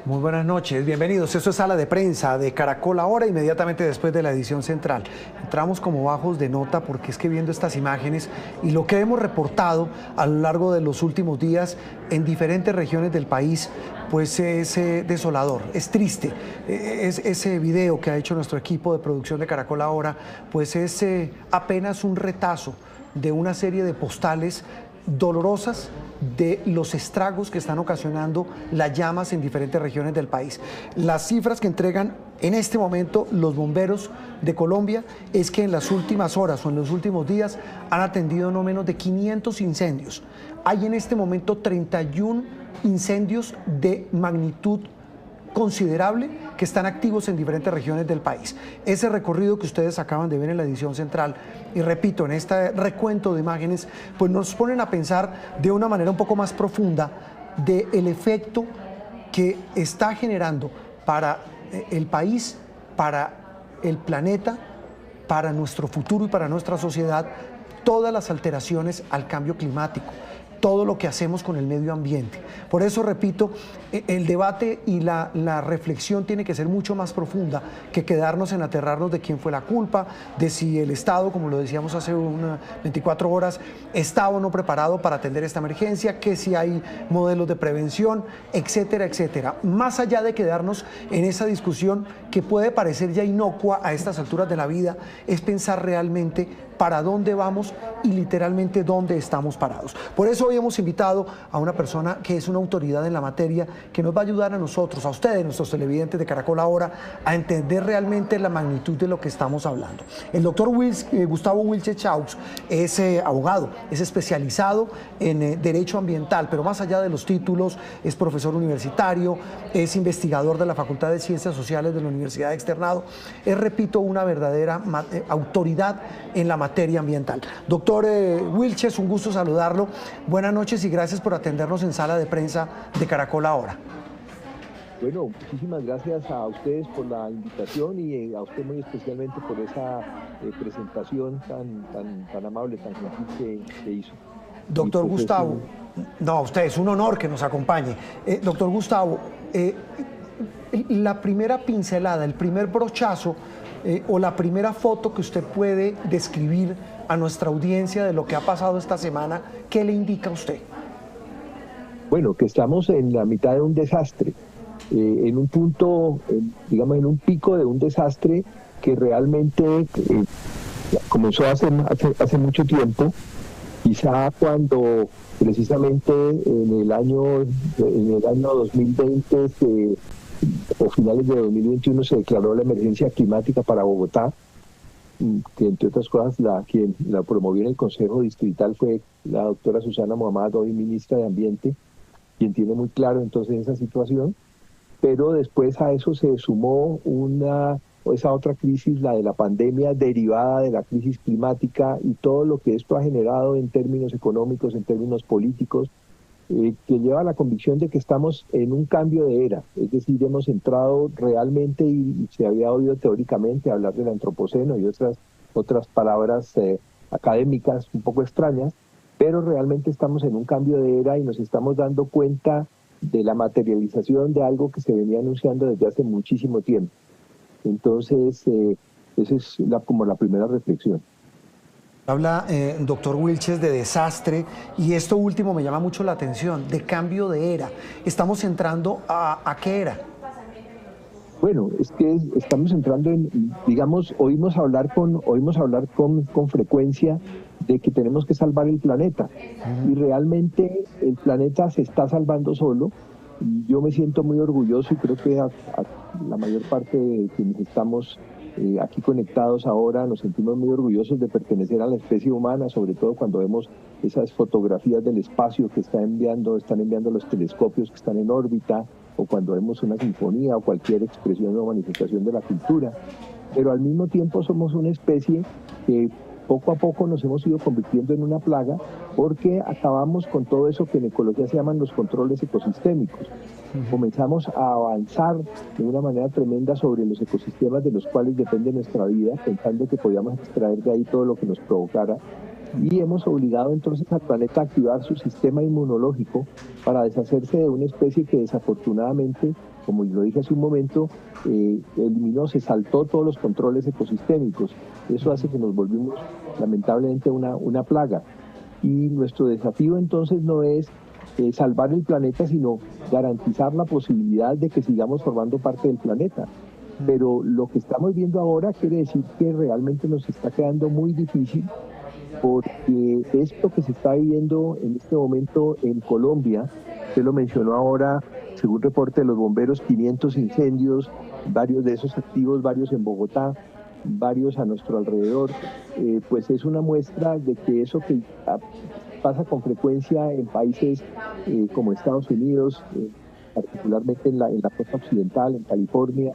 Muy buenas noches, bienvenidos. Esto es Sala de Prensa de Caracol Ahora, inmediatamente después de la edición central. Entramos como bajos de nota porque es que viendo estas imágenes y lo que hemos reportado a lo largo de los últimos días en diferentes regiones del país, pues es desolador, es triste. Ese video que ha hecho nuestro equipo de producción de Caracol Ahora, pues es apenas un retazo de una serie de postales dolorosas de los estragos que están ocasionando las llamas en diferentes regiones del país. Las cifras que entregan en este momento los bomberos de Colombia es que en las últimas horas o en los últimos días han atendido no menos de 500 incendios. Hay en este momento 31 incendios de magnitud considerable que están activos en diferentes regiones del país. Ese recorrido que ustedes acaban de ver en la edición central, y repito, en este recuento de imágenes, pues nos ponen a pensar de una manera un poco más profunda del efecto que está generando para el país, para el planeta, para nuestro futuro y para nuestra sociedad, todas las alteraciones al cambio climático, todo lo que hacemos con el medio ambiente. Por eso, repito, el debate y la reflexión tiene que ser mucho más profunda que quedarnos en aterrarnos de quién fue la culpa, de si el Estado, como lo decíamos hace unas 24 horas, está o no preparado para atender esta emergencia, que si hay modelos de prevención, etcétera, etcétera. Más allá de quedarnos en esa discusión que puede parecer ya inocua a estas alturas de la vida, es pensar realmente para dónde vamos y literalmente dónde estamos parados. Por eso hoy hemos invitado a una persona que es una autoridad en la materia, que nos va a ayudar a nosotros, a ustedes, nuestros televidentes de Caracol Ahora, a entender realmente la magnitud de lo que estamos hablando. El doctor Gustavo Wilches Chaux es abogado, es especializado en Derecho Ambiental, pero más allá de los títulos, es profesor universitario, es investigador de la Facultad de Ciencias Sociales de la Universidad de Externado, es, repito, una verdadera autoridad en la materia ambiental. Doctor Wilches, un gusto saludarlo. Buenas noches y gracias por atendernos en Sala de Prensa de Caracol Ahora. Bueno, muchísimas gracias a ustedes por la invitación y a usted muy especialmente por esa presentación tan amable, tan gentil que hizo. Doctor Gustavo, no, usted es un honor que nos acompañe. Doctor Gustavo, la primera pincelada, el primer brochazo o la primera foto que usted puede describir a nuestra audiencia de lo que ha pasado esta semana, ¿qué le indica a usted? Bueno, que estamos en la mitad de un desastre, en un punto, digamos, en un pico de un desastre que realmente comenzó hace mucho tiempo, quizá cuando precisamente en el año 2020 o finales de 2021 se declaró la emergencia climática para Bogotá, que entre otras cosas quien la promovió en el Consejo Distrital fue la doctora Susana Muhammad, hoy ministra de Ambiente, quien tiene muy claro entonces esa situación, pero después a eso se sumó esa otra crisis, la de la pandemia derivada de la crisis climática y todo lo que esto ha generado en términos económicos, en términos políticos, que lleva a la convicción de que estamos en un cambio de era, es decir, hemos entrado realmente, y se había oído teóricamente hablar del antropoceno y otras palabras académicas un poco extrañas, pero realmente estamos en un cambio de era y nos estamos dando cuenta de la materialización de algo que se venía anunciando desde hace muchísimo tiempo. Entonces, esa es como la primera reflexión. Habla, doctor Wilches, de desastre, y esto último me llama mucho la atención, de cambio de era. ¿Estamos entrando a qué era? Bueno, es que estamos entrando digamos, oímos hablar con frecuencia de que tenemos que salvar el planeta, y realmente el planeta se está salvando solo. Yo me siento muy orgulloso y creo que a la mayor parte de quienes estamos aquí conectados ahora nos sentimos muy orgullosos de pertenecer a la especie humana, sobre todo cuando vemos esas fotografías del espacio que están enviando los telescopios que están en órbita, o cuando vemos una sinfonía o cualquier expresión o manifestación de la cultura. Pero al mismo tiempo somos una especie que poco a poco nos hemos ido convirtiendo en una plaga, porque acabamos con todo eso que en ecología se llaman los controles ecosistémicos. Comenzamos a avanzar de una manera tremenda sobre los ecosistemas de los cuales depende nuestra vida, pensando que podíamos extraer de ahí todo lo que nos provocara, y hemos obligado entonces al planeta a activar su sistema inmunológico para deshacerse de una especie que desafortunadamente como lo dije hace un momento, eliminó, se saltó todos los controles ecosistémicos. Eso hace que nos volvimos lamentablemente una plaga. Y nuestro desafío entonces no es salvar el planeta, sino garantizar la posibilidad de que sigamos formando parte del planeta. Pero lo que estamos viendo ahora quiere decir que realmente nos está quedando muy difícil, porque esto que se está viviendo en este momento en Colombia, usted lo mencionó ahora, según reporte de los bomberos, 500 incendios, varios de esos activos, varios en Bogotá, varios a nuestro alrededor, pues es una muestra de que eso que pasa con frecuencia en países como Estados Unidos, particularmente en la costa occidental, en California,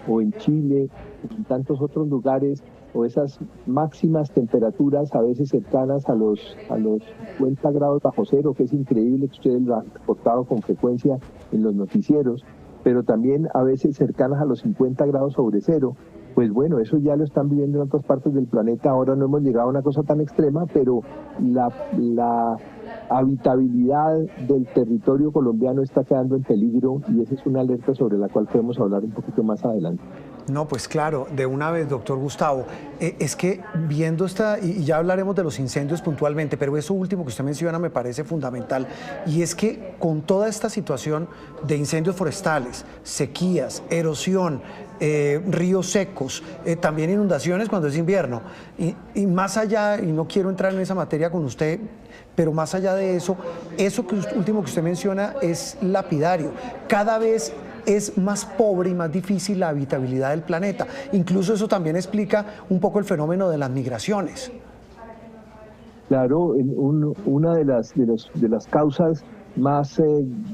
o en Chile, o en tantos otros lugares, o esas máximas temperaturas a veces cercanas a los 50 grados bajo cero, que es increíble, que ustedes lo han reportado con frecuencia en los noticieros, pero también a veces cercanas a los 50 grados sobre cero. Pues bueno, eso ya lo están viviendo en otras partes del planeta. Ahora no hemos llegado a una cosa tan extrema, pero la habitabilidad del territorio colombiano está quedando en peligro, y esa es una alerta sobre la cual podemos hablar un poquito más adelante. No, pues claro, de una vez, doctor Gustavo, es que viendo y ya hablaremos de los incendios puntualmente, pero eso último que usted menciona me parece fundamental, y es que con toda esta situación de incendios forestales, sequías, erosión, ríos secos, también inundaciones cuando es invierno, y más allá, y no quiero entrar en esa materia con usted, pero más allá de eso último que usted menciona es lapidario. Cada vez es más pobre y más difícil la habitabilidad del planeta. Incluso eso también explica un poco el fenómeno de las migraciones. Claro, una de las causas más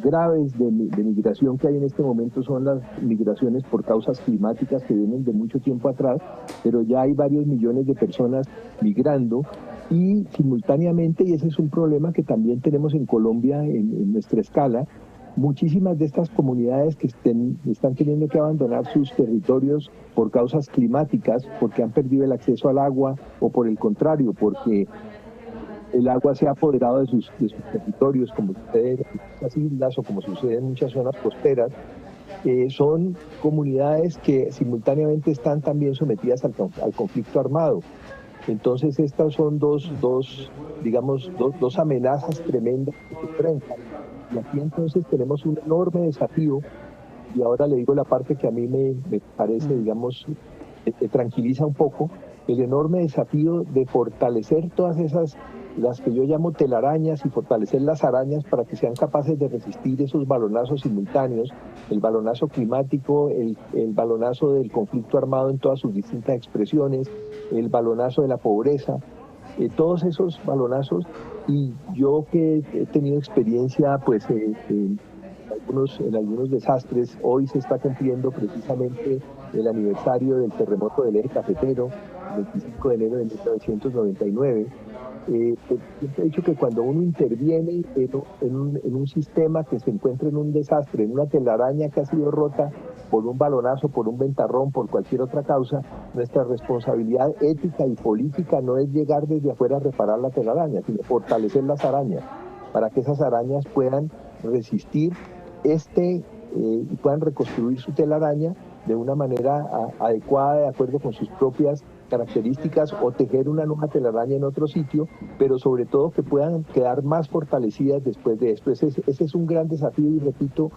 graves de migración que hay en este momento son las migraciones por causas climáticas, que vienen de mucho tiempo atrás, pero ya hay varios millones de personas migrando, y simultáneamente, y ese es un problema que también tenemos en Colombia en nuestra escala, muchísimas de estas comunidades que están teniendo que abandonar sus territorios por causas climáticas, porque han perdido el acceso al agua, o por el contrario, porque el agua se ha apoderado de sus territorios, como sucede en muchas islas o como sucede en muchas zonas costeras. Son comunidades que simultáneamente están también sometidas al conflicto armado. Entonces estas son dos amenazas tremendas que se enfrentan. Y aquí entonces tenemos un enorme desafío, y ahora le digo la parte que a mí me parece, digamos, me tranquiliza un poco, el enorme desafío de fortalecer todas esas, las que yo llamo telarañas, y fortalecer las arañas para que sean capaces de resistir esos balonazos simultáneos, el balonazo climático, el balonazo del conflicto armado en todas sus distintas expresiones, el balonazo de la pobreza, todos esos balonazos. Y yo que he tenido experiencia pues en algunos desastres, hoy se está cumpliendo precisamente el aniversario del terremoto del eje cafetero, el 25 de enero de 1999. Siempre he dicho que cuando uno interviene en un sistema que se encuentra en un desastre, en una telaraña que ha sido rota por un balonazo, por un ventarrón, por cualquier otra causa, nuestra responsabilidad ética y política no es llegar desde afuera a reparar la telaraña, sino fortalecer las arañas, para que esas arañas puedan resistir y puedan reconstruir su telaraña de una manera adecuada, de acuerdo con sus propias características, o tejer una nueva telaraña en otro sitio, pero sobre todo que puedan quedar más fortalecidas después de esto. Ese es un gran desafío, y repito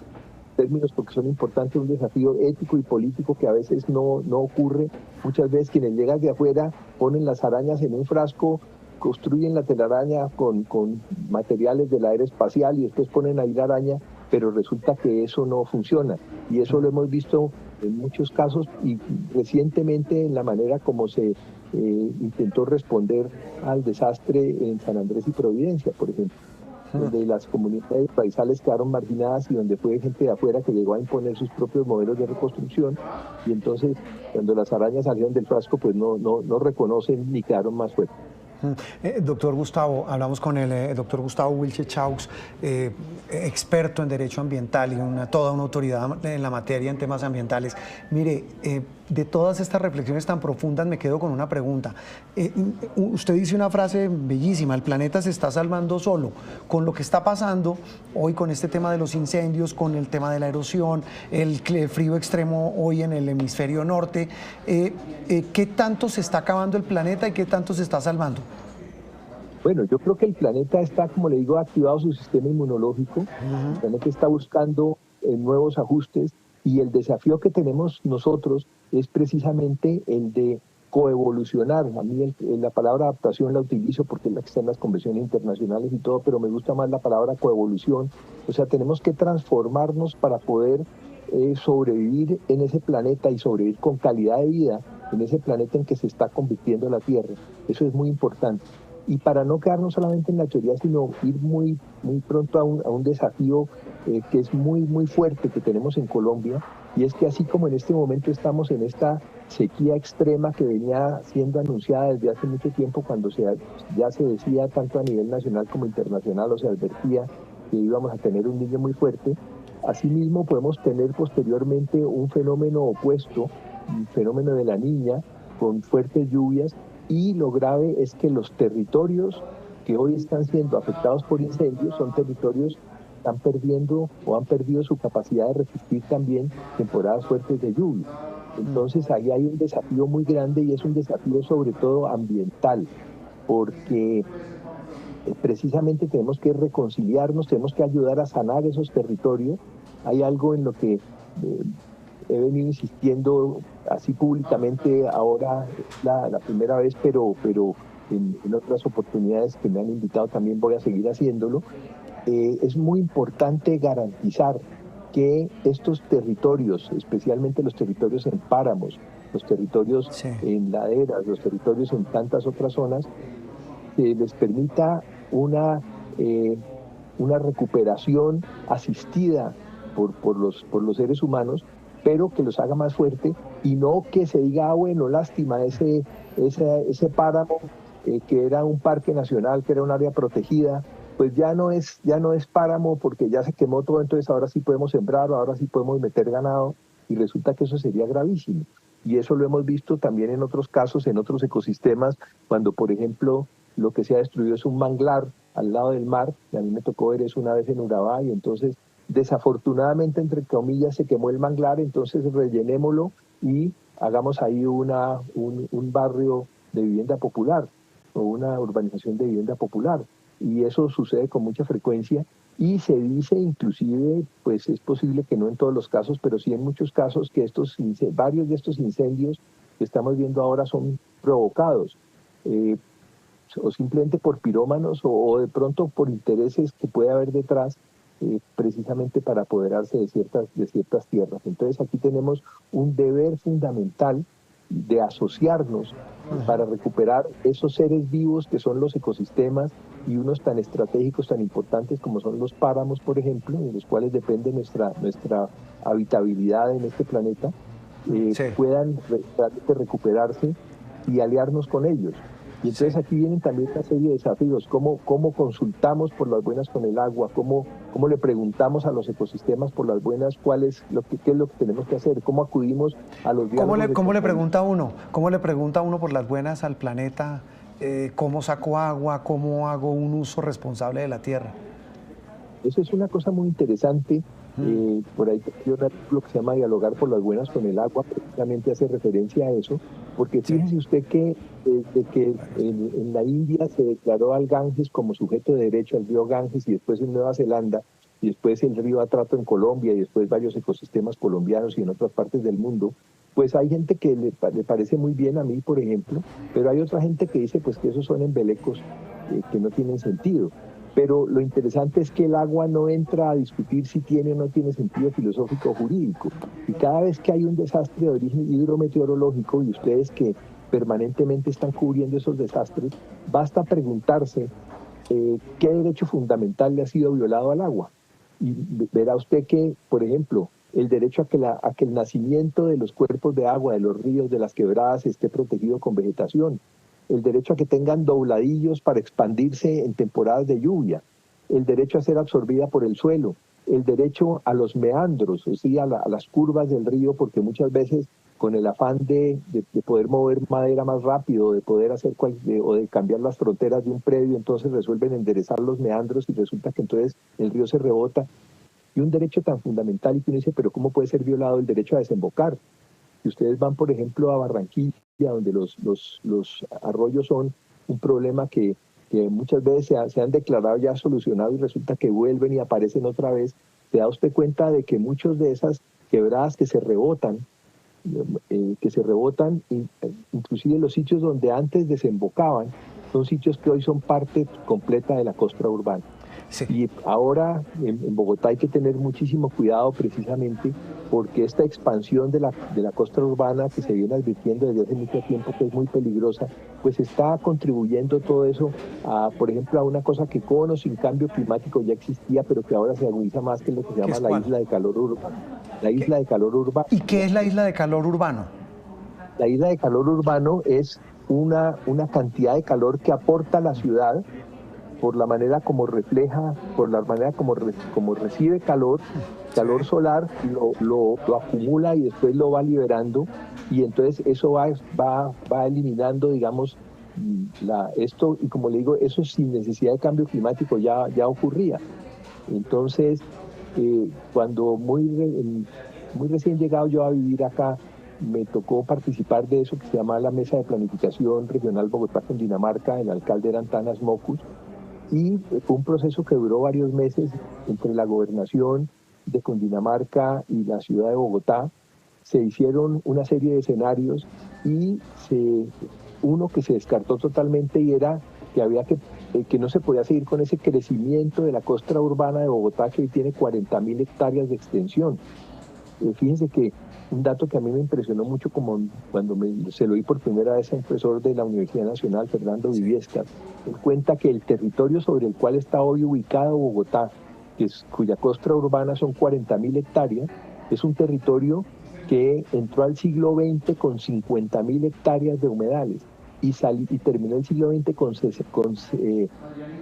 términos porque son importantes, un desafío ético y político que a veces no ocurre. Muchas veces quienes llegan de afuera ponen las arañas en un frasco, construyen la telaraña con materiales de la era espacial, y después ponen ahí la araña, pero resulta que eso no funciona, y eso lo hemos visto en muchos casos, y recientemente en la manera como se intentó responder al desastre en San Andrés y Providencia, por ejemplo, donde las comunidades raizales quedaron marginadas, y donde fue gente de afuera que llegó a imponer sus propios modelos de reconstrucción, y entonces cuando las arañas salieron del frasco pues no reconocen ni quedaron más fuertes. Doctor Gustavo, hablamos con el doctor Gustavo Wilche Chaux, experto en derecho ambiental y toda una autoridad en la materia en temas ambientales. Mire, de todas estas reflexiones tan profundas me quedo con una pregunta. Usted dice una frase bellísima, el planeta se está salvando solo. Con lo que está pasando hoy con este tema de los incendios, con el tema de la erosión, el frío extremo hoy en el hemisferio norte, ¿qué tanto se está acabando el planeta y qué tanto se está salvando? Bueno, yo creo que el planeta está, como le digo, activado su sistema inmunológico. El planeta está buscando nuevos ajustes y el desafío que tenemos nosotros es precisamente el de coevolucionar. A mí la palabra adaptación la utilizo porque es la que está en las convenciones internacionales y todo, pero me gusta más la palabra coevolución. O sea, tenemos que transformarnos para poder sobrevivir en ese planeta y sobrevivir con calidad de vida en ese planeta en que se está convirtiendo la Tierra. Eso es muy importante. Y para no quedarnos solamente en la teoría, sino ir muy pronto a un desafío que es muy fuerte que tenemos en Colombia, y es que así como en este momento estamos en esta sequía extrema que venía siendo anunciada desde hace mucho tiempo, cuando ya se decía tanto a nivel nacional como internacional, o se advertía que íbamos a tener un niño muy fuerte, asimismo podemos tener posteriormente un fenómeno opuesto, un fenómeno de la niña, con fuertes lluvias. Y lo grave es que los territorios que hoy están siendo afectados por incendios son territorios que están perdiendo o han perdido su capacidad de resistir también temporadas fuertes de lluvia. Entonces ahí hay un desafío muy grande y es un desafío sobre todo ambiental, porque precisamente tenemos que reconciliarnos, tenemos que ayudar a sanar esos territorios. Hay algo en lo que he venido insistiendo así públicamente, ahora es la primera vez, pero en otras oportunidades que me han invitado también voy a seguir haciéndolo. Es muy importante garantizar que estos territorios, especialmente los territorios en páramos, los territorios en laderas, los territorios en tantas otras zonas, les permita una recuperación asistida por los seres humanos, pero que los haga más fuerte y no que se diga, bueno, lástima, ese páramo que era un parque nacional, que era un área protegida, pues ya no es páramo porque ya se quemó todo, entonces ahora sí podemos sembrar, ahora sí podemos meter ganado, y resulta que eso sería gravísimo. Y eso lo hemos visto también en otros casos, en otros ecosistemas, cuando, por ejemplo, lo que se ha destruido es un manglar al lado del mar, y a mí me tocó ver eso una vez en Urabá, y entonces desafortunadamente, entre comillas, se quemó el manglar, entonces rellenémoslo y hagamos ahí un barrio de vivienda popular o una urbanización de vivienda popular. Y eso sucede con mucha frecuencia y se dice inclusive, pues es posible que no en todos los casos, pero sí en muchos casos, que varios de estos incendios que estamos viendo ahora son provocados. O simplemente por pirómanos o de pronto por intereses que puede haber detrás, precisamente para apoderarse de ciertas tierras. Entonces aquí tenemos un deber fundamental de asociarnos para recuperar esos seres vivos que son los ecosistemas, y unos tan estratégicos, tan importantes como son los páramos, por ejemplo, de los cuales depende nuestra habitabilidad en este planeta, puedan realmente recuperarse y aliarnos con ellos. Y entonces aquí vienen también una serie de desafíos, cómo consultamos por las buenas con el agua, cómo le preguntamos a los ecosistemas por las buenas qué es lo que tenemos que hacer, cómo acudimos a los diálogos. ¿Cómo le pregunta uno por las buenas al planeta? ¿Cómo saco agua? ¿Cómo hago un uso responsable de la tierra? Eso es una cosa muy interesante. Por ahí hay un artículo que se llama Dialogar por las buenas con el agua, precisamente hace referencia a eso, porque fíjese usted que desde que en la India se declaró al Ganges como sujeto de derecho, al río Ganges, y después en Nueva Zelanda, y después el río Atrato en Colombia, y después varios ecosistemas colombianos y en otras partes del mundo, pues hay gente que le parece muy bien, a mí por ejemplo, pero hay otra gente que dice pues que esos son embelecos que no tienen sentido. Pero lo interesante es que el agua no entra a discutir si tiene o no tiene sentido filosófico o jurídico. Y cada vez que hay un desastre de origen hidrometeorológico, y ustedes que permanentemente están cubriendo esos desastres, basta preguntarse qué derecho fundamental le ha sido violado al agua. Y verá usted que, por ejemplo, el derecho a que el nacimiento de los cuerpos de agua, de los ríos, de las quebradas, esté protegido con vegetación, el derecho a que tengan dobladillos para expandirse en temporadas de lluvia, el derecho a ser absorbida por el suelo, el derecho a los meandros, es decir, a las curvas del río, porque muchas veces con el afán de poder mover madera más rápido, de poder hacer o de cambiar las fronteras de un predio, entonces resuelven enderezar los meandros y resulta que entonces el río se rebota. Y un derecho tan fundamental, y que uno dice, pero ¿cómo puede ser violado el derecho a desembocar? Si ustedes van, por ejemplo, a Barranquilla, donde los arroyos son un problema que muchas veces se han declarado ya solucionado y resulta que vuelven y aparecen otra vez, se da usted cuenta de que muchas de esas quebradas que se rebotan, inclusive los sitios donde antes desembocaban, son sitios que hoy son parte completa de la costa urbana. Sí. Y ahora en Bogotá hay que tener muchísimo cuidado precisamente porque esta expansión de la costa urbana que se viene advirtiendo desde hace mucho tiempo, que es muy peligrosa, pues está contribuyendo todo eso a, por ejemplo, a una cosa que con o sin cambio climático ya existía, pero que ahora se agudiza más, que es lo que se llama la isla de calor urbano. La isla de calor urbano. ¿Y qué es la isla de calor urbano? La isla de calor urbano es una cantidad de calor que aporta la ciudad por la manera como refleja, por la manera como recibe calor solar, lo acumula y después lo va liberando, y entonces eso va eliminando, digamos, esto, y como le digo, eso sin necesidad de cambio climático ya ocurría. Entonces, cuando muy recién llegado yo a vivir acá, me tocó participar de eso que se llama la Mesa de Planificación Regional Bogotá-Cundinamarca, el alcalde era Antanas Mocus, y fue un proceso que duró varios meses entre la gobernación de Cundinamarca y la ciudad de Bogotá. Se hicieron una serie de escenarios y uno que se descartó totalmente y era que no se podía seguir con ese crecimiento de la costa urbana de Bogotá, que hoy tiene 40.000 hectáreas de extensión. Fíjense que un dato que a mí me impresionó mucho, como cuando se lo oí por primera vez a un profesor de la Universidad Nacional, Fernando Viviesca, él cuenta que el territorio sobre el cual está hoy ubicado Bogotá, cuya costa urbana son 40.000 hectáreas, es un territorio que entró al siglo XX con 50.000 hectáreas de humedales y terminó el siglo XX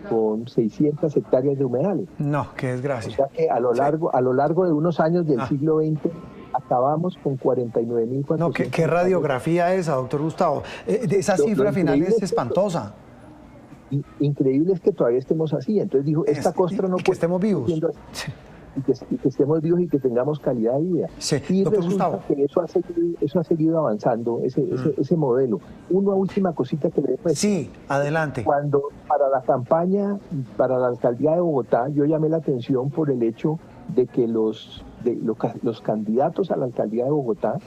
con 600 hectáreas de humedales. No, qué desgracia. O sea que a lo largo de unos años del siglo XX acabamos con 49.400. No, ¿qué radiografía esa, doctor Gustavo? Esa cifra final es espantosa. Increíble es que todavía estemos así. Entonces dijo, esta costa no puede... que estemos vivos. Y que estemos vivos y que tengamos calidad de vida. Sí, y doctor resulta Gustavo, que eso ha seguido avanzando, ese modelo. Una última cosita que le dejo. Sí, adelante. Cuando para la campaña, para la alcaldía de Bogotá, yo llamé la atención por el hecho de que los candidatos a la alcaldía de Bogotá,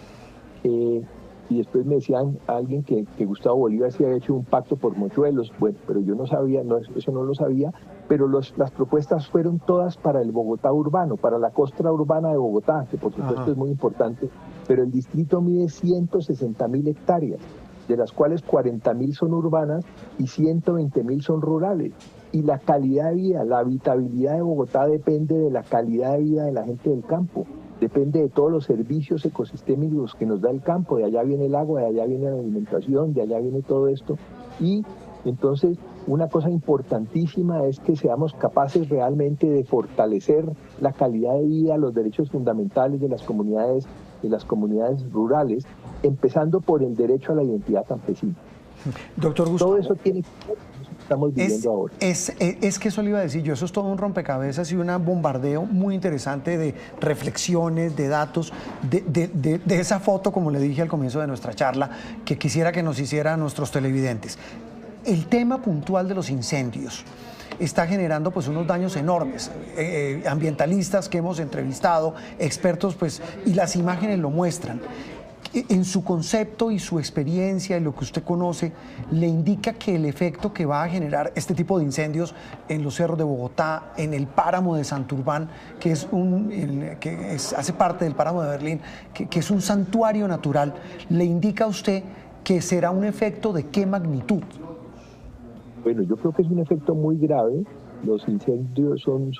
y después me decían alguien que Gustavo Bolívar sí había hecho un pacto por mochuelos. Bueno, pero yo no sabía, eso no lo sabía, pero las propuestas fueron todas para el Bogotá urbano, para la costa urbana de Bogotá, que por supuesto es muy importante, pero el distrito mide 160.000 hectáreas, de las cuales 40.000 son urbanas y 120.000 son rurales. Y la calidad de vida, la habitabilidad de Bogotá depende de la calidad de vida de la gente del campo. Depende de todos los servicios ecosistémicos que nos da el campo. De allá viene el agua, de allá viene la alimentación, de allá viene todo esto. Y entonces una cosa importantísima es que seamos capaces realmente de fortalecer la calidad de vida, los derechos fundamentales de las comunidades rurales, empezando por el derecho a la identidad campesina. Doctor Gustavo, todo eso tiene que ver. Estamos viviendo ahora. Es que eso le iba a decir yo, eso es todo un rompecabezas y un bombardeo muy interesante de reflexiones, de datos, de esa foto, como le dije al comienzo de nuestra charla, que quisiera que nos hiciera nuestros televidentes. El tema puntual de los incendios está generando pues unos daños enormes. Ambientalistas que hemos entrevistado, expertos, pues, y las imágenes lo muestran. En su concepto y su experiencia y lo que usted conoce, ¿le indica que el efecto que va a generar este tipo de incendios en los cerros de Bogotá, en el páramo de Santurbán, que hace parte del páramo de Berlín, que es un santuario natural, le indica a usted que será un efecto de qué magnitud? Bueno, yo creo que es un efecto muy grave. Los incendios son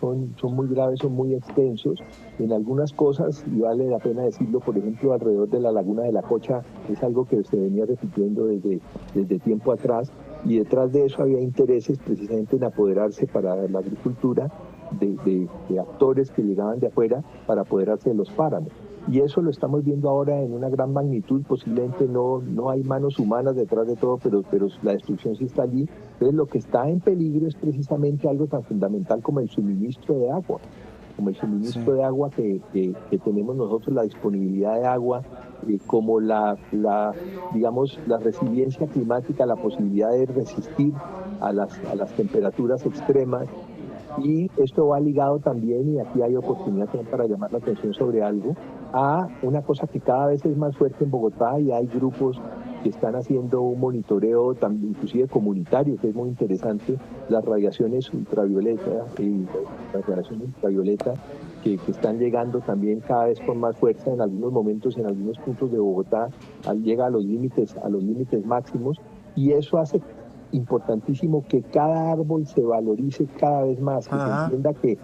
muy graves, son muy extensos. En algunas cosas, y vale la pena decirlo, por ejemplo, alrededor de la laguna de la Cocha, es algo que se venía repitiendo desde tiempo atrás, y detrás de eso había intereses precisamente en apoderarse para la agricultura de actores que llegaban de afuera para apoderarse de los páramos. Y eso lo estamos viendo ahora en una gran magnitud. Posiblemente no hay manos humanas detrás de todo, pero la destrucción sí está allí. Entonces lo que está en peligro es precisamente algo tan fundamental como el suministro de agua, Sí. de agua que tenemos nosotros, la disponibilidad de agua, como digamos, la resiliencia climática, la posibilidad de resistir a las temperaturas extremas. Y esto va ligado también, y aquí hay oportunidad también para llamar la atención sobre algo, a una cosa que cada vez es más fuerte en Bogotá, y hay grupos que están haciendo un monitoreo también, inclusive comunitario, que es muy interesante, las radiaciones ultravioletas que están llegando también cada vez con más fuerza en algunos momentos, en algunos puntos de Bogotá, llega a los límites máximos, y eso hace importantísimo que cada árbol se valorice cada vez más, que se Ajá. entienda que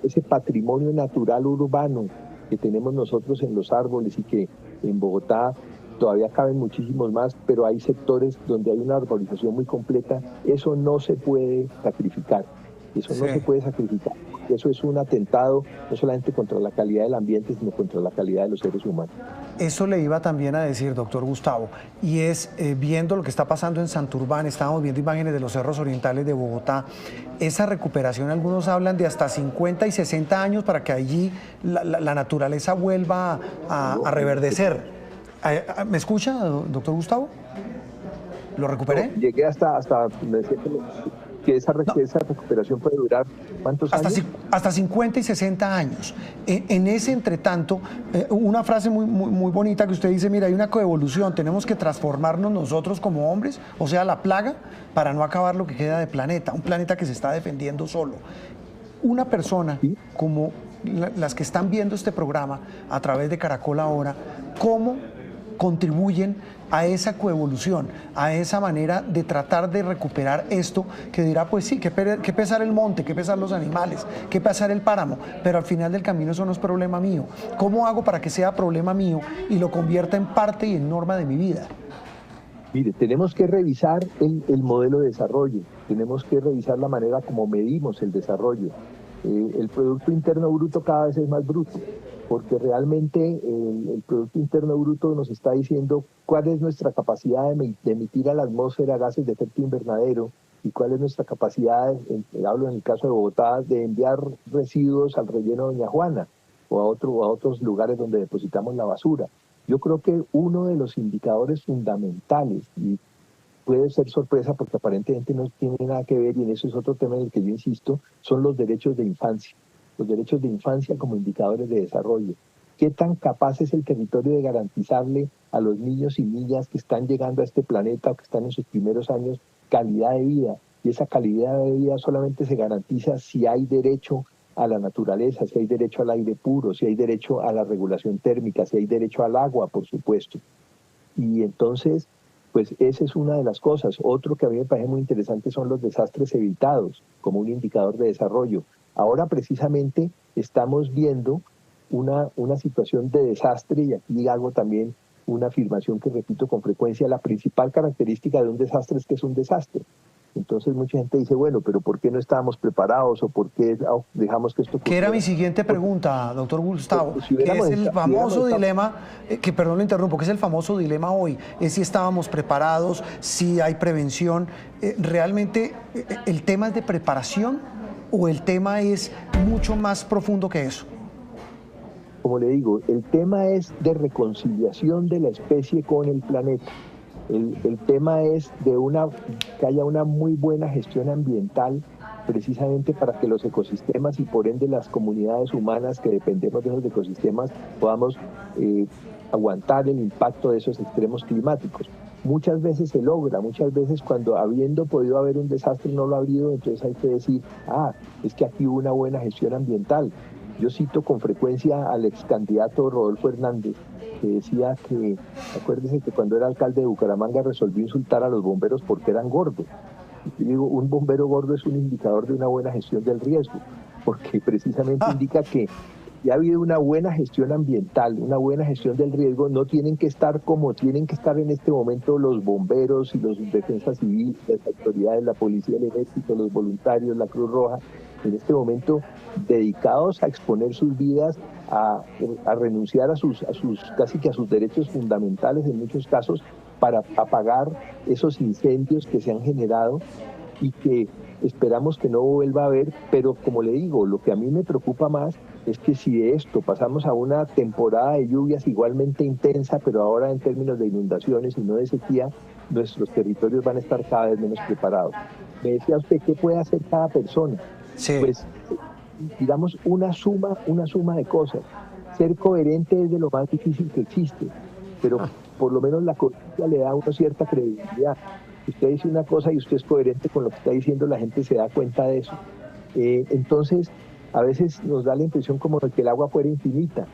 ese patrimonio natural urbano que tenemos nosotros en los árboles, y que en Bogotá todavía caben muchísimos más, pero hay sectores donde hay una arborización muy completa, eso no se puede sacrificar, eso no se Sí. puede sacrificar, porque eso es un atentado no solamente contra la calidad del ambiente, sino contra la calidad de los seres humanos. Eso le iba también a decir, doctor Gustavo, y es viendo lo que está pasando en Santurbán, estábamos viendo imágenes de los cerros orientales de Bogotá, esa recuperación, algunos hablan de hasta 50 y 60 años para que allí la naturaleza vuelva a reverdecer. ¿Me escucha, doctor Gustavo? ¿Lo No, recuperé? llegué me decía que No, esa recuperación puede durar ¿cuántos hasta, años? hasta 50 y 60 años. En ese entretanto, una frase muy bonita que usted dice, mira, hay una coevolución, tenemos que transformarnos nosotros como hombres, o sea, la plaga, para no acabar lo que queda de planeta, un planeta que se está defendiendo solo. Una persona Sí. como las que están viendo este programa a través de Caracol Ahora, ¿cómo contribuyen a esa coevolución, a esa manera de tratar de recuperar esto que dirá, pues sí, que pesar el monte, que pesar los animales, que pesar el páramo, pero al final del camino eso no es problema mío? ¿Cómo hago para que sea problema mío y lo convierta en parte y en norma de mi vida? Mire, tenemos que revisar el modelo de desarrollo, tenemos que revisar la manera como medimos el desarrollo. El Producto Interno Bruto cada vez es más bruto, porque realmente el Producto Interno Bruto nos está diciendo cuál es nuestra capacidad de emitir a la atmósfera gases de efecto invernadero, y cuál es nuestra capacidad, hablo en el caso de Bogotá, de enviar residuos al relleno Doña Juana o a otros lugares donde depositamos la basura. Yo creo que uno de los indicadores fundamentales, y puede ser sorpresa porque aparentemente no tiene nada que ver, y en eso es otro tema en el que yo insisto, son los derechos de infancia. Los derechos de infancia como indicadores de desarrollo. ¿Qué tan capaz es el territorio de garantizarle a los niños y niñas que están llegando a este planeta o que están en sus primeros años calidad de vida? Y esa calidad de vida solamente se garantiza si hay derecho a la naturaleza, si hay derecho al aire puro, si hay derecho a la regulación térmica, si hay derecho al agua, por supuesto. Y entonces, pues esa es una de las cosas. Otro que a mí me parece muy interesante son los desastres evitados como un indicador de desarrollo. Ahora precisamente estamos viendo una situación de desastre, y aquí hago también una afirmación que repito con frecuencia: la principal característica de un desastre es que es un desastre. Entonces mucha gente dice, bueno, pero ¿por qué no estábamos preparados, o por qué dejamos que esto Que era mi ocurriera? siguiente pregunta, doctor Gustavo, Porque si que es hubiéramos el si hubiéramos famoso estado, dilema, que perdón lo interrumpo, que es el famoso dilema hoy, es si estábamos preparados, si hay prevención. ¿Realmente el tema es de preparación o el tema es mucho más profundo que eso? como le digo, el tema es de reconciliación de la especie con el planeta. El tema es que haya una muy buena gestión ambiental, precisamente para que los ecosistemas, y por ende las comunidades humanas que dependemos de esos ecosistemas, podamos aguantar el impacto de esos extremos climáticos. Muchas veces se logra, muchas veces cuando habiendo podido haber un desastre no lo ha habido, entonces hay que decir, es que aquí hubo una buena gestión ambiental. Yo cito con frecuencia al ex candidato Rodolfo Hernández, que decía que, acuérdese que cuando era alcalde de Bucaramanga resolvió insultar a los bomberos porque eran gordos. Y yo digo, un bombero gordo es un indicador de una buena gestión del riesgo, porque precisamente indica que y ha habido una buena gestión ambiental, una buena gestión del riesgo, no tienen que estar como tienen que estar en este momento los bomberos y los defensas civiles, las autoridades, la policía, el ejército, los voluntarios, la Cruz Roja, en este momento dedicados a exponer sus vidas, a renunciar a sus casi que a sus derechos fundamentales en muchos casos para apagar esos incendios que se han generado y que esperamos que no vuelva a haber, pero como le digo, lo que a mí me preocupa más es que si de esto pasamos a una temporada de lluvias igualmente intensa, pero ahora en términos de inundaciones y no de sequía, nuestros territorios van a estar cada vez menos preparados. Me decía usted, ¿qué puede hacer cada persona? Sí. Pues, digamos, una suma de cosas. Ser coherente es de lo más difícil que existe, pero por lo menos la coherencia le da a uno cierta credibilidad. Usted dice una cosa y usted es coherente con lo que está diciendo, la gente se da cuenta de eso. Entonces, a veces nos da la impresión como de que el agua fuera infinita,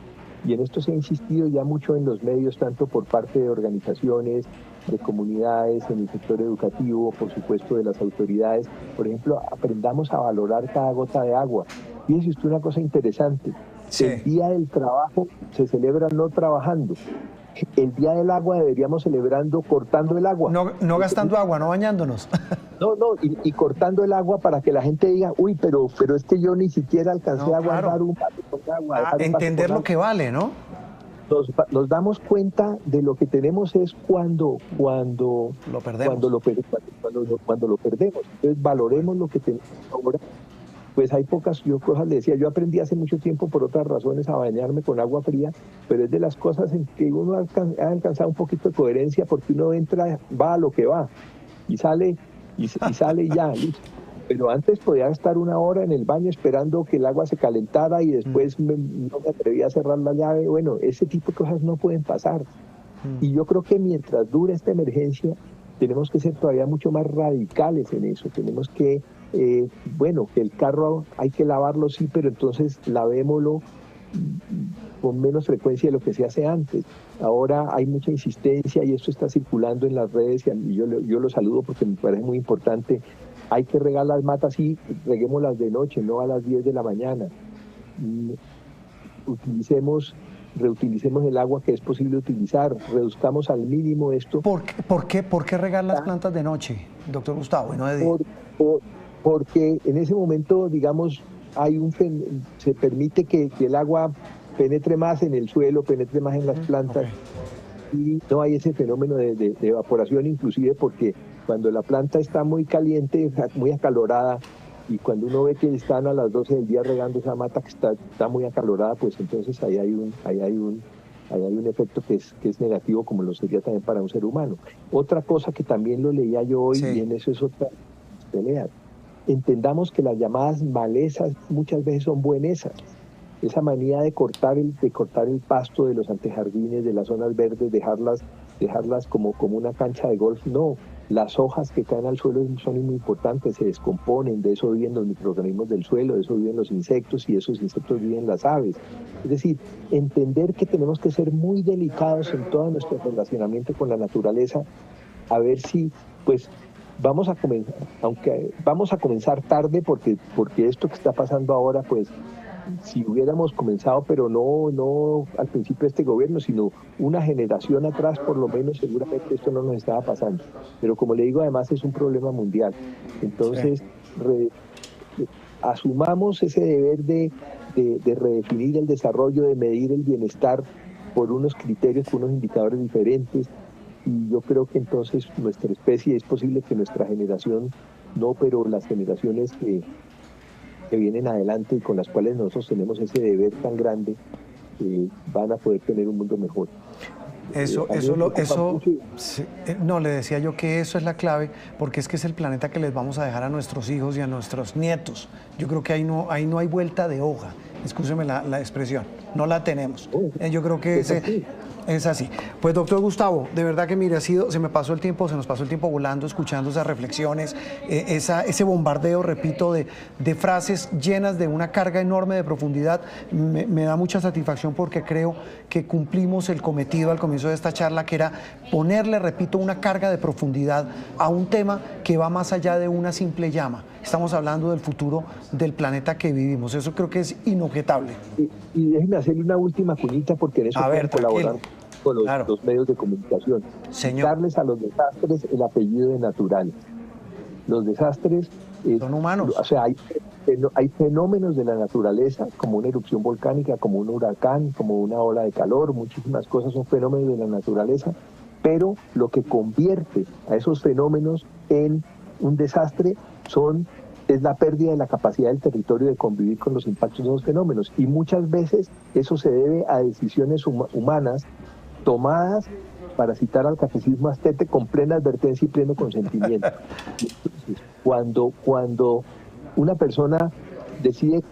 y en esto se ha insistido ya mucho en los medios, tanto por parte de organizaciones, de comunidades, en el sector educativo, por supuesto de las autoridades. Por ejemplo, aprendamos a valorar cada gota de agua. Fíjese usted una cosa interesante, Sí. El Día del Trabajo se celebra no trabajando. El Día del Agua deberíamos celebrando cortando el agua. No gastando agua, no bañándonos. Y cortando el agua para que la gente diga, uy, pero es que yo ni siquiera alcancé a guardar un vaso con agua. Entender lo que vale, ¿no? Nos damos cuenta de lo que tenemos es cuando lo perdemos. Cuando lo perdemos. Entonces valoremos lo que tenemos ahora. Pues hay pocas cosas, le decía, yo aprendí hace mucho tiempo por otras razones a bañarme con agua fría, pero es de las cosas en que uno ha alcanzado un poquito de coherencia, porque uno entra, va a lo que va, y sale y ya, listo. Pero antes podía estar una hora en el baño esperando que el agua se calentara y después no me atrevía a cerrar la llave. Bueno, ese tipo de cosas no pueden pasar. Y yo creo que mientras dure esta emergencia, tenemos que ser todavía mucho más radicales en eso. Tenemos que que el carro hay que lavarlo, sí, pero entonces lavémoslo con menos frecuencia de lo que se hace antes. Ahora hay mucha insistencia y esto está circulando en las redes y yo lo saludo porque me parece muy importante. Hay que regar las matas, sí, reguémoslas de noche, no a las 10 de la mañana. Reutilicemos el agua que es posible utilizar, reduzcamos al mínimo esto. ¿Por qué regar las plantas de noche, doctor Gustavo, y no de día? Porque en ese momento, digamos, se permite que el agua penetre más en el suelo, penetre más en las plantas, y no hay ese fenómeno de evaporación, inclusive porque cuando la planta está muy caliente, muy acalorada, y cuando uno ve que están a las 12 del día regando esa mata que está muy acalorada, pues entonces ahí hay un efecto que es negativo, como lo sería también para un ser humano. Otra cosa que también lo leía yo hoy, y en eso es otra pelea. Entendamos que las llamadas malezas muchas veces son buenesas. Esa manía de cortar el pasto de los antejardines, de las zonas verdes, dejarlas como una cancha de golf, no. Las hojas que caen al suelo son muy importantes, se descomponen, de eso viven los microorganismos del suelo, de eso viven los insectos, y esos insectos viven las aves. Es decir, entender que tenemos que ser muy delicados en todo nuestro relacionamiento con la naturaleza, a ver si, pues, vamos a comenzar tarde, porque esto que está pasando ahora, pues, si hubiéramos comenzado, pero no al principio de este gobierno, sino una generación atrás, por lo menos, seguramente esto no nos estaba pasando. Pero como le digo, además es un problema mundial. Entonces, asumamos ese deber de redefinir el desarrollo, de medir el bienestar por unos criterios, por unos indicadores diferentes. Y yo creo que entonces nuestra especie, es posible que nuestra generación, no, pero las generaciones que vienen adelante y con las cuales nosotros tenemos ese deber tan grande, van a poder tener un mundo mejor. No, le decía yo que eso es la clave, porque es que es el planeta que les vamos a dejar a nuestros hijos y a nuestros nietos. Yo creo que ahí no hay vuelta de hoja, excúseme la expresión, no la tenemos. Yo creo que es así. Pues doctor Gustavo, de verdad que mire, se nos pasó el tiempo volando, escuchando esas reflexiones, ese bombardeo, repito, de frases llenas de una carga enorme de profundidad. Me da mucha satisfacción porque creo que cumplimos el cometido al comienzo de esta charla, que era ponerle, repito, una carga de profundidad a un tema que va más allá de una simple llama. estamos hablando del futuro del planeta que vivimos. Eso creo que es inobjetable. Y déjeme hacerle una última cuñita, porque en eso pueden colaborar con los medios de comunicación. Señor. Darles a los desastres el apellido de natural. Los desastres son humanos. O sea, hay fenómenos de la naturaleza, como una erupción volcánica, como un huracán, como una ola de calor, muchísimas cosas son fenómenos de la naturaleza, pero lo que convierte a esos fenómenos en un desastre es la pérdida de la capacidad del territorio de convivir con los impactos de esos fenómenos. Y muchas veces eso se debe a decisiones humanas tomadas, para citar al catecismo aztec, con plena advertencia y pleno consentimiento. Entonces, cuando una persona decide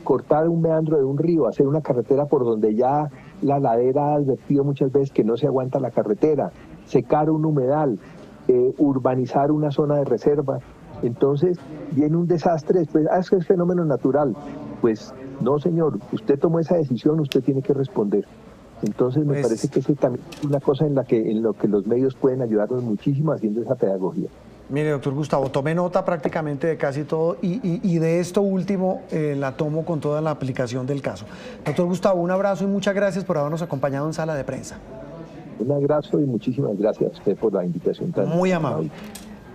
cortar un meandro de un río, hacer una carretera por donde ya la ladera ha advertido muchas veces que no se aguanta la carretera, secar un humedal, urbanizar una zona de reserva, entonces viene un desastre después. Es que es fenómeno natural. Pues no, señor, usted tomó esa decisión, usted tiene que responder. Entonces me parece que eso también es una cosa en lo que los medios pueden ayudarnos muchísimo haciendo esa pedagogía. Mire, doctor Gustavo, tomé nota prácticamente de casi todo y de esto último la tomo con toda la aplicación del caso. Doctor Gustavo, un abrazo y muchas gracias por habernos acompañado en Sala de Prensa. Un abrazo y muchísimas gracias a usted por la invitación. Muy amable.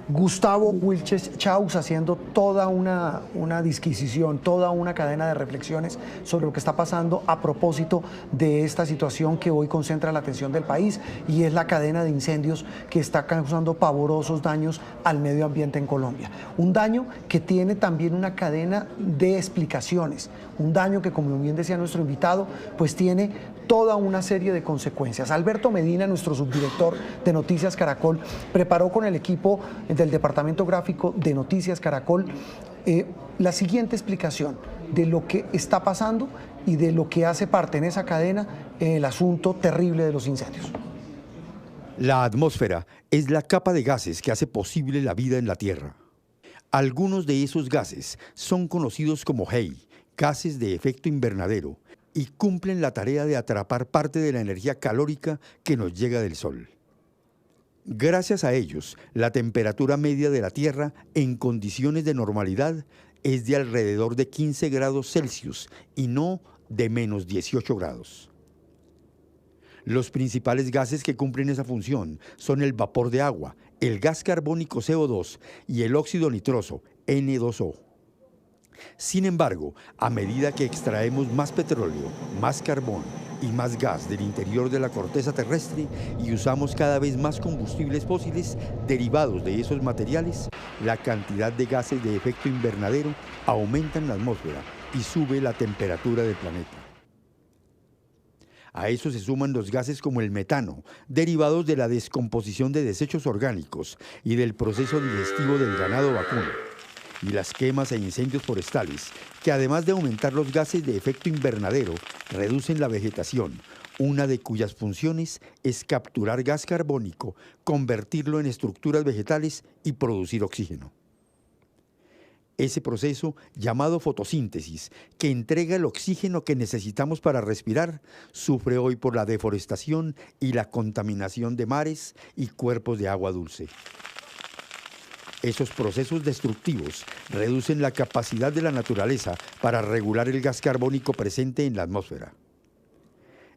Gustavo Wilches Chaus haciendo toda una disquisición, toda una cadena de reflexiones sobre lo que está pasando a propósito de esta situación que hoy concentra la atención del país y es la cadena de incendios que está causando pavorosos daños al medio ambiente en Colombia. Un daño que tiene también una cadena de explicaciones, un daño que, como bien decía nuestro invitado, pues tiene toda una serie de consecuencias. Alberto Medina, nuestro subdirector de Noticias Caracol, preparó con el equipo del Departamento Gráfico de Noticias Caracol la siguiente explicación de lo que está pasando y de lo que hace parte en esa cadena el asunto terrible de los incendios. La atmósfera es la capa de gases que hace posible la vida en la Tierra. Algunos de esos gases son conocidos como HEI, gases de efecto invernadero, y cumplen la tarea de atrapar parte de la energía calórica que nos llega del Sol. Gracias a ellos, la temperatura media de la Tierra en condiciones de normalidad es de alrededor de 15 grados Celsius y no de menos 18 grados. Los principales gases que cumplen esa función son el vapor de agua, el gas carbónico CO2 y el óxido nitroso, N2O. Sin embargo, a medida que extraemos más petróleo, más carbón y más gas del interior de la corteza terrestre y usamos cada vez más combustibles fósiles derivados de esos materiales, la cantidad de gases de efecto invernadero aumenta en la atmósfera y sube la temperatura del planeta. A eso se suman los gases como el metano, derivados de la descomposición de desechos orgánicos y del proceso digestivo del ganado vacuno, y las quemas e incendios forestales, que además de aumentar los gases de efecto invernadero, reducen la vegetación, una de cuyas funciones es capturar gas carbónico, convertirlo en estructuras vegetales y producir oxígeno. Ese proceso, llamado fotosíntesis, que entrega el oxígeno que necesitamos para respirar, sufre hoy por la deforestación y la contaminación de mares y cuerpos de agua dulce. Esos procesos destructivos reducen la capacidad de la naturaleza para regular el gas carbónico presente en la atmósfera.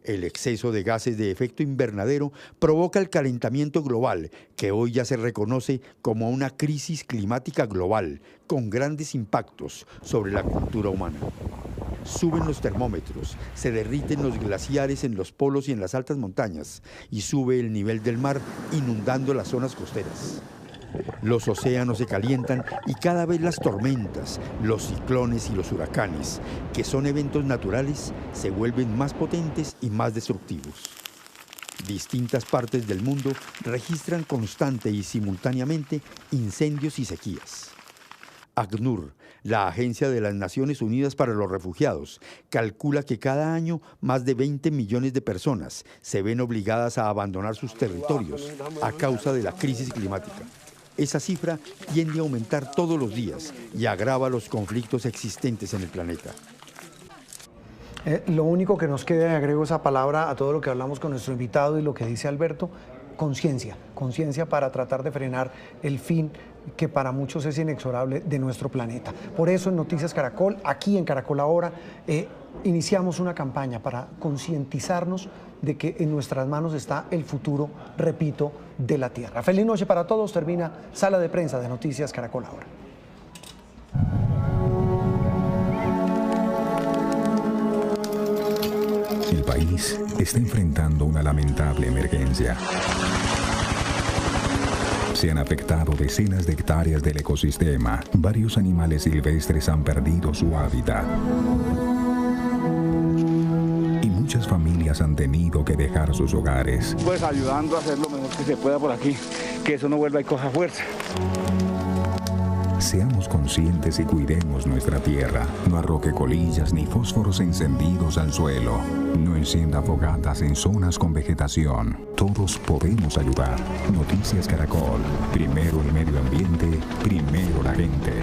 El exceso de gases de efecto invernadero provoca el calentamiento global, que hoy ya se reconoce como una crisis climática global, con grandes impactos sobre la cultura humana. Suben los termómetros, se derriten los glaciares en los polos y en las altas montañas, y sube el nivel del mar, inundando las zonas costeras. Los océanos se calientan y cada vez las tormentas, los ciclones y los huracanes, que son eventos naturales, se vuelven más potentes y más destructivos. Distintas partes del mundo registran constante y simultáneamente incendios y sequías. ACNUR, la Agencia de las Naciones Unidas para los Refugiados, calcula que cada año más de 20 millones de personas se ven obligadas a abandonar sus territorios a causa de la crisis climática. Esa cifra tiende a aumentar todos los días y agrava los conflictos existentes en el planeta. Lo único que nos queda, y agrego esa palabra a todo lo que hablamos con nuestro invitado y lo que dice Alberto, conciencia para tratar de frenar el fin que para muchos es inexorable de nuestro planeta. Por eso en Noticias Caracol, aquí en Caracol Ahora, iniciamos una campaña para concientizarnos de que en nuestras manos está el futuro, repito, de la Tierra. Feliz noche para todos. Termina Sala de Prensa de Noticias Caracol Ahora. El país está enfrentando una lamentable emergencia. Se han afectado decenas de hectáreas del ecosistema. Varios animales silvestres han perdido su hábitat. Y muchas familias han tenido que dejar sus hogares. Pues ayudando a hacer lo mejor que se pueda por aquí, que eso no vuelva y coja fuerza. Seamos conscientes y cuidemos nuestra tierra. No arroje colillas ni fósforos encendidos al suelo. No encienda fogatas en zonas con vegetación. Todos podemos ayudar. Noticias Caracol. Primero el medio ambiente, primero la gente.